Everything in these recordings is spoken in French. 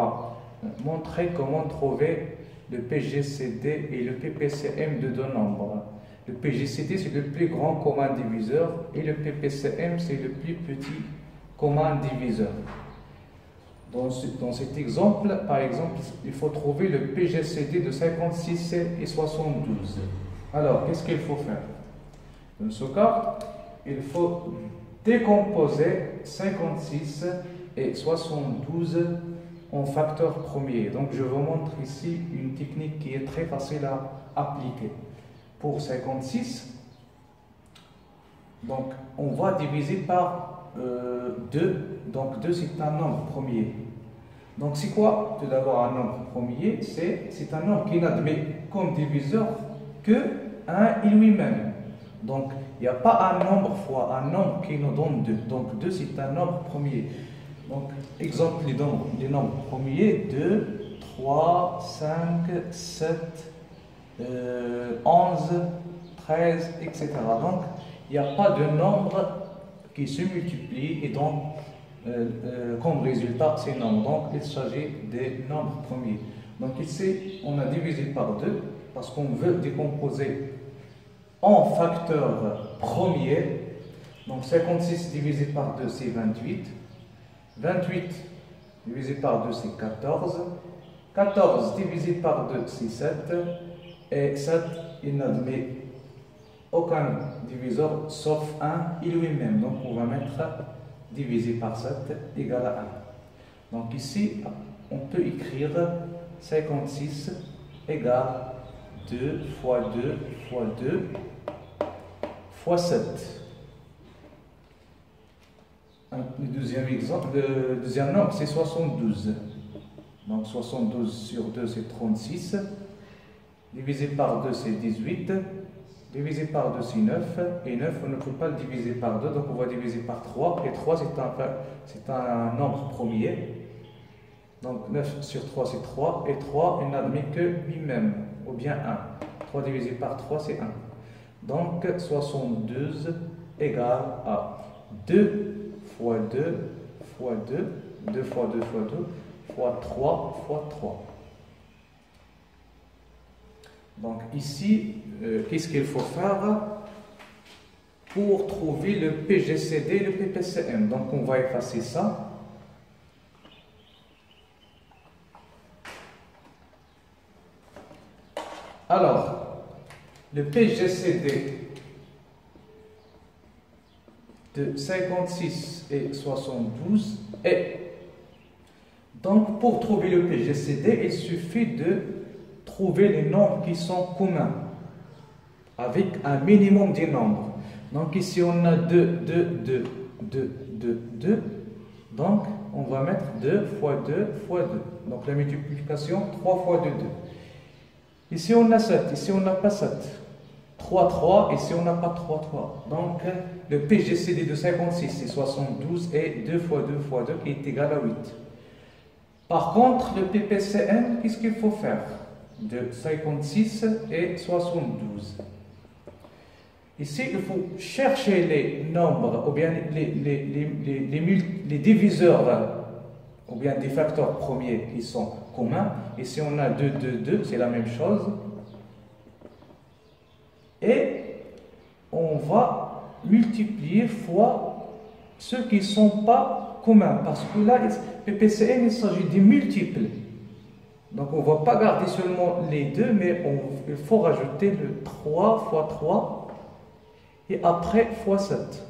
va montrer comment trouver le PGCD et le PPCM de deux nombres. Le PGCD, c'est le plus grand commun diviseur et le PPCM, c'est le plus petit commun diviseur. Dans cet exemple, par exemple, il faut trouver le PGCD de 56 et 72. Alors, qu'est-ce qu'il faut faire? Dans ce cas, il faut décomposer 56 et 72 en facteurs premiers. Donc, je vous montre ici une technique qui est très facile à appliquer. Pour 56, donc, on va diviser par 2. Donc, 2, c'est un nombre premier. Donc, c'est quoi tout d'abord un nombre premier? C'est un nombre qui n'admet comme diviseur que 1 et lui-même. Donc, il n'y a pas un nombre fois un nombre qui nous donne 2. Donc, 2, c'est un nombre premier. Donc, exemple, les nombres premiers, 2, 3, 5, 7, 11, 13, etc. Donc, il n'y a pas de nombre qui se multiplie et donc, comme résultat, ces nombres. Donc, il s'agit des nombres premiers. Donc, ici, on a divisé par 2 parce qu'on veut décomposer en facteurs premiers. Donc, 56 divisé par 2, c'est 28. 28 divisé par 2, c'est 14. 14 divisé par 2, c'est 7. Et 7, il n'admet aucun diviseur sauf 1 et lui-même. Donc, on va mettre divisé par 7 égale à 1. Donc, ici, on peut écrire 56 égale 2 fois 2 fois 2 fois 7. Le deuxième exemple, le deuxième nombre, c'est 72. Donc 72 sur 2, c'est 36. Divisé par 2, c'est 18. Divisé par 2, c'est 9. Et 9, on ne peut pas le diviser par 2, donc on va diviser par 3. Et 3, c'est un nombre premier. Donc 9 sur 3, c'est 3. Et 3, il n'admet que lui-même, ou bien 1. 3 divisé par 3, c'est 1. Donc 72 égale à 2 fois 2 fois 2, 2 fois 2 fois 2, fois 3 fois 3. Donc ici, qu'est-ce qu'il faut faire pour trouver le PGCD et le PPCM? Donc on va effacer ça. Alors, le PGCD de 56 et 72 est... Donc, pour trouver le PGCD, il suffit de trouver les nombres qui sont communs avec un minimum des nombres. Donc, ici, on a 2, 2, 2, 2, 2, 2. Donc, on va mettre 2 fois 2 fois 2. Donc, la multiplication, 3 fois 2, 2. Ici, on a 7. Ici, on n'a pas 7. 3, 3. Ici, on n'a pas 3, 3. Donc, le PGCD de 56, c'est 72 et 2 fois 2 fois 2 qui est égal à 8. Par contre, le PPCM, qu'est-ce qu'il faut faire? De 56 et 72. Ici, il faut chercher les nombres, ou bien les diviseurs, ou bien des facteurs premiers qui sont communs. Ici, on a 2, 2, 2, c'est la même chose. Et on va multiplier fois ceux qui ne sont pas communs. Parce que là, PPCM, il s'agit des multiples. Donc, on ne va pas garder seulement les deux, mais il faut rajouter le 3 fois 3 et après fois 7.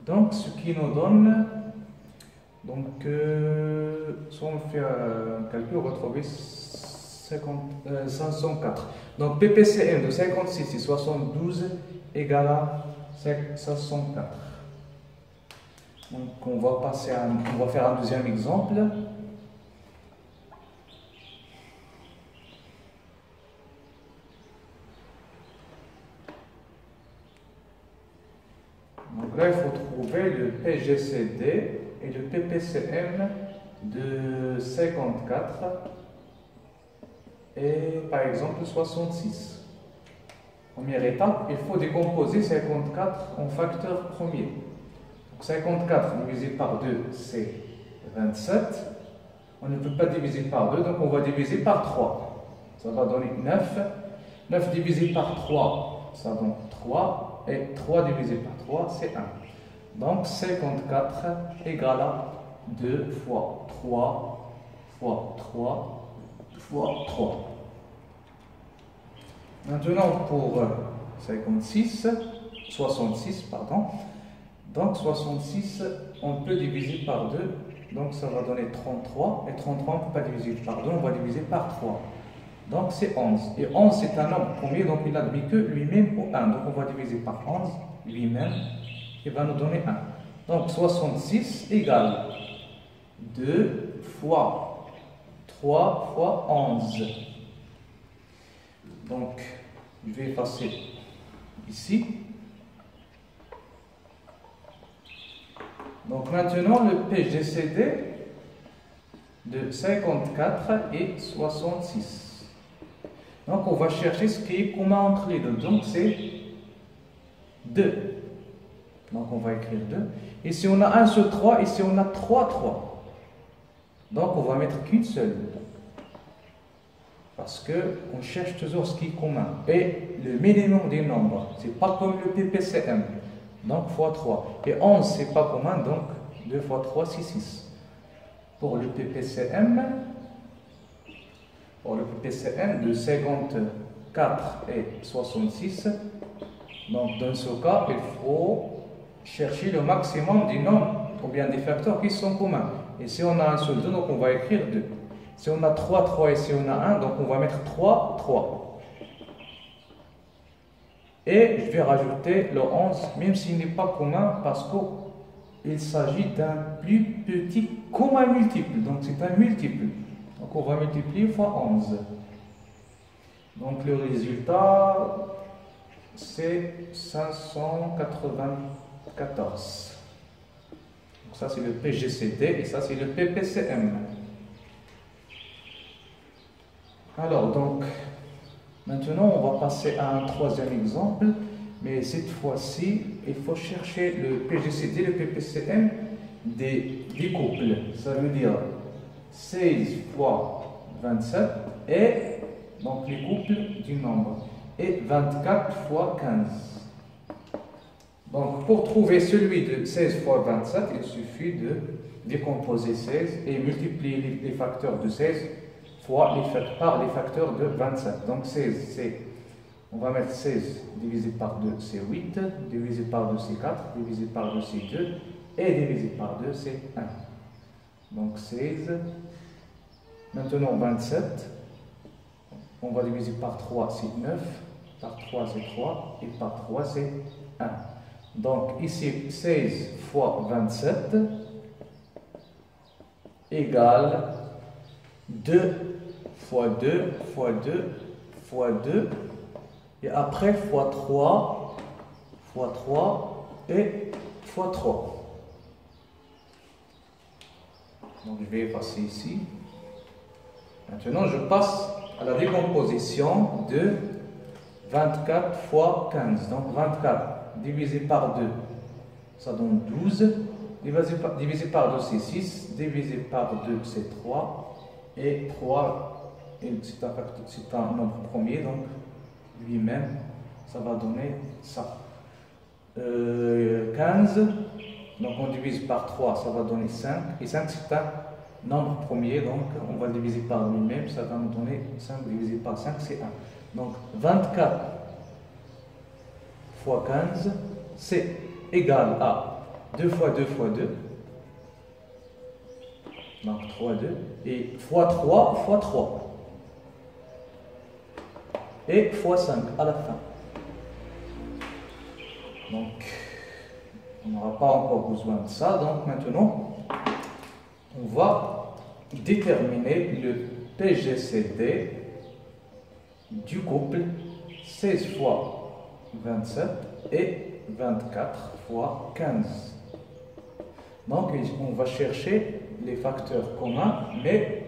Donc, ce qui nous donne... Donc, si on fait un calcul, on va trouver 504. Donc, PPCM de 56 et 72 égale à 504. Donc, on va faire un deuxième exemple. Donc là, il faut trouver le PGCD et le PPCM de 54 et par exemple 66. Première étape, il faut décomposer 54 en facteurs premiers. Donc 54 divisé par 2, c'est 27. On ne peut pas diviser par 2, donc on va diviser par 3. Ça va donner 9. 9 divisé par 3, ça donne 3. Et 3 divisé par 3, c'est 1. Donc 54 égale à 2 fois 3 fois 3 fois 3. Maintenant pour 66, pardon. Donc 66, on peut diviser par 2. Donc ça va donner 33. Et 33, on ne peut pas diviser par 2, on va diviser par 3. Donc c'est 11. Et 11, c'est un nombre premier, donc il n'admet que lui-même au 1. Donc on va diviser par 11, lui-même, qui va nous donner 1. Donc 66 égale 2 fois 3 fois 11. Donc je vais effacer ici. Donc maintenant le PGCD de 54 et 66. Donc on va chercher ce qui est commun entre les deux. Donc c'est 2. Donc on va écrire 2. Ici on a un seul 3, ici on a 3. Donc on va mettre qu'une seule. Parce qu'on cherche toujours ce qui est commun. Et le minimum des nombres, c'est pas comme le PPCM. Donc fois 3. Et 11, c'est pas commun, donc 2 fois 3, c'est 6. Pour le PPCM de 54 et 66, donc dans ce cas, il faut chercher le maximum des nombres ou bien des facteurs qui sont communs. Et si on a un seul 2, donc on va écrire 2. Si on a 3 et si on a 1, donc on va mettre 3. Et je vais rajouter le 11, même s'il n'est pas commun, parce qu'il s'agit d'un plus petit commun multiple. Donc c'est un multiple. Donc on va multiplier fois 11. Donc le résultat, c'est 594. Donc ça c'est le PGCD et ça c'est le PPCM. Alors donc, maintenant on va passer à un troisième exemple, mais cette fois-ci, il faut chercher le PGCD, le PPCM des couples. Ça veut dire 16 fois 27 et donc les couples du nombre et 24 fois 15. Donc pour trouver celui de 16 fois 27, il suffit de décomposer 16 et multiplier les facteurs de 16 par les facteurs de 27. Donc 16, c'est, on va mettre 16 divisé par 2, c'est 8, divisé par 2, c'est 4, divisé par 2, c'est 2, et divisé par 2, c'est 1. Donc 16, maintenant 27, on va diviser par 3, c'est 9, par 3, c'est 3, et par 3, c'est 1. Donc ici, 16 fois 27 égale 2 fois 2 fois 2 fois 2 et après fois 3 fois 3 et fois 3. Donc je vais effacer ici. Maintenant je passe à la décomposition de 24 fois 15. Donc 24 divisé par 2, ça donne 12. Divisé par 2, c'est 6. Divisé par 2, c'est 3. Et 3, c'est un nombre premier, donc lui-même, ça va donner ça. 15, donc on divise par 3, ça va donner 5. Et 5, c'est un nombre premier, donc on va le diviser par lui-même, ça va nous donner 5 divisé par 5, c'est 1. Donc 24 fois 15, c'est égal à 2 fois 2 fois 2. Donc 3, 2. Et fois 3 fois 3. Et fois 5 à la fin. Donc, on n'aura pas encore besoin de ça. Donc maintenant, on va déterminer le PGCD du couple 16 fois 27 et 24 fois 15. Donc, on va chercher les facteurs communs, mais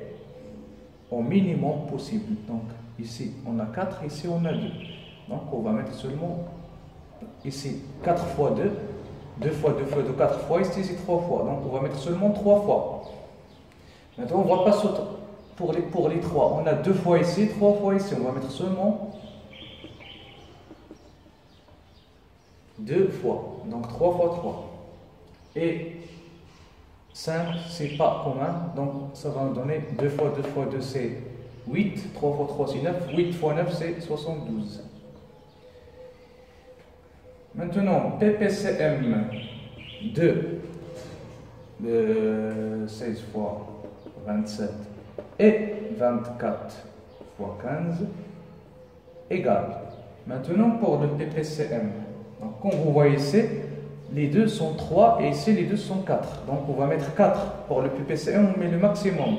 au minimum possible. Donc, ici, on a 4, ici, on a 2. Donc, on va mettre seulement ici 4 fois 2, 2 fois 2 fois 2, 4 fois, ici, c'est 3 fois. Donc, on va mettre seulement 3 fois. Maintenant, on va pas sauter pour les 3. On a 2 fois ici, 3 fois ici. On va mettre seulement 2 fois. Donc 3 fois 3. Et 5, c'est pas commun. Donc ça va nous donner 2 fois 2 fois 2, c'est 8. 3 fois 3, c'est 9. 8 fois 9, c'est 72. Maintenant, PPCM de 16 fois 27 et 24 fois 15 égale. Maintenant, pour le PPCM, donc, comme vous voyez ici, les deux sont 3 et ici les deux sont 4. Donc on va mettre 4 pour le PPCM, on met le maximum.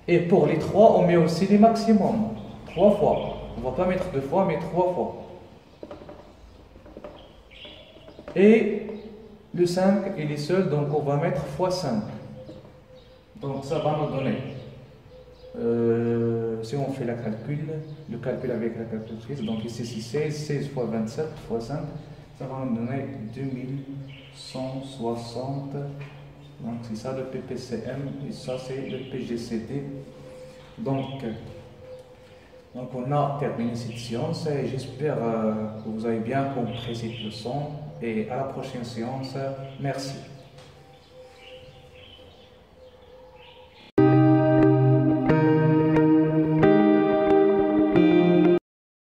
Et pour les 3, on met aussi les maximums. 3 fois. On ne va pas mettre 2 fois, mais 3 fois. Et le 5, il est seul, donc on va mettre fois 5. Donc ça va nous donner, si on fait le calcul avec la calculatrice, donc ici c'est 16 fois 27 fois 5, ça va nous donner 2160. Donc c'est ça le PPCM et ça c'est le PGCD. Donc on a terminé cette séance et j'espère que vous avez bien compris cette leçon et à la prochaine séance. Merci.